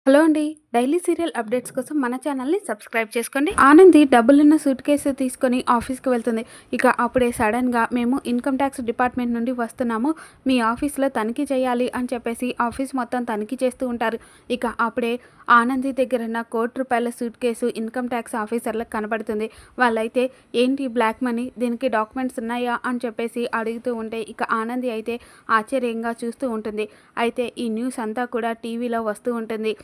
Hello అండి. Daily serial updates కోసం మన ఛానల్‌ని సబ్స్క్రైబ్ చేసుకోండి. ఆనంది డబ్బులున్న సూట్ కేసు తీసుకొని ఆఫీస్‌కి వెళ్తుంది. ఇక అప్పుడే సడెన్‌గా మేము ఇన్‌కమ్ టాక్స్ డిపార్ట్‌మెంట్ నుండి వస్తున్నాము. మీ ఆఫీస్‌లో తనిఖీ చేయాలి అని చెప్పేసి ఆఫీస్ మొత్తం తనిఖీ చేస్తూ ఉంటారు. ఇక అప్పుడే ఆనంది దగ్గరున్న ₹1,00,00,000 సూట్ కేసు ఇన్‌కమ్ టాక్స్ ఆఫీసర్‌లకు కనబడుతుంది. వాళ్ళైతే ఏంటి బ్లాక్ మనీ, దీనికి డాక్యుమెంట్స్ ఉన్నాయా అని చెప్పేసి అడుగుతూ ఉంటే ఇక ఆనంది అయితే ఆశ్చర్యంగా చూస్తూ ఉంటుంది. అయితే ఈ న్యూస్ అంతా కూడా టీవీలో వస్తూ ఉంటుంది.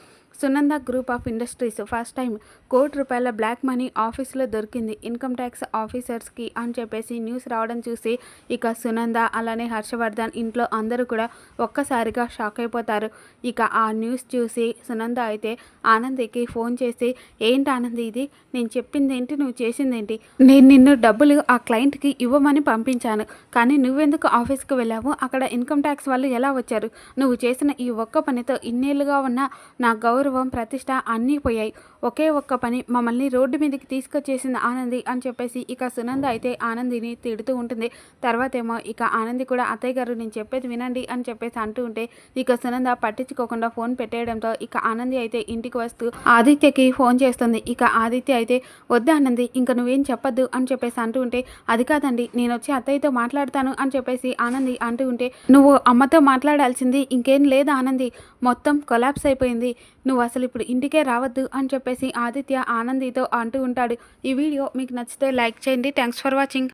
Sunanda group of industries first time ₹1,00,00,000 black money ఆఫీస్లో దొరికింది ఇన్కమ్ ట్యాక్స్ ఆఫీసర్స్కి అని చెప్పేసి న్యూస్ రావడం చూసి ఇక సునంద అలానే హర్షవర్ధన్ ఇంట్లో అందరూ కూడా ఒక్కసారిగా షాక్ అయిపోతారు. ఇక ఆ న్యూస్ చూసి సునంద అయితే ఆనందికి ఫోన్ చేసి, ఏంటి ఆనంది ఇది, నేను చెప్పింది ఏంటి, నువ్వు చేసింది ఏంటి, నేను నిన్ను డబ్బులు ఆ క్లయింట్కి ఇవ్వమని పంపించాను, కానీ నువ్వెందుకు ఆఫీస్కి వెళ్ళావు, అక్కడ ఇన్కమ్ ట్యాక్స్ వాళ్ళు ఎలా వచ్చారు, నువ్వు చేసిన ఈ ఒక్క పనితో ఇన్నేళ్ళుగా ఉన్న నా గౌరవం, ప్రతిష్ట అన్నీ పోయాయి, ఒకే ఒక్క పని మమ్మల్ని రోడ్డు మీదకి తీసుకొచ్చేసింది ఆనంది అని చెప్పేసి ఇక సునంద అయితే ఆనందిని తిడుతూ ఉంటుంది. తర్వాత ఏమో ఇక ఆనంది కూడా అత్తయ్య గారు నేను చెప్పేది వినండి అని చెప్పేసి అంటూ ఉంటే ఇక సునంద పట్టించుకోకుండా ఫోన్ పెట్టేయడంతో ఇక ఆనంది అయితే ఇంటికి వస్తూ ఆదిత్యకి ఫోన్ చేస్తుంది. ఇక ఆదిత్య అయితే వద్దు ఆనంది, ఇంకా నువ్వేం చెప్పొద్దు అని చెప్పేసి అంటూ ఉంటే అది కాదండి, నేను వచ్చి అత్తయ్యతో మాట్లాడతాను అని చెప్పేసి ఆనంది అంటూ ఉంటే నువ్వు అమ్మతో మాట్లాడాల్సింది ఇంకేం లేదు ఆనంది, మొత్తం కొలాప్స్ అయిపోయింది, నువ్వు అసలు ఇప్పుడు ఇంటికే రావద్దు అని చెప్పేసి ఆదిత్య ఆనందితో అంటూ ఉంటాడు. ఈ వీడియో మీకు నచ్చితే లైక్ చేయండి. Thanks for watching.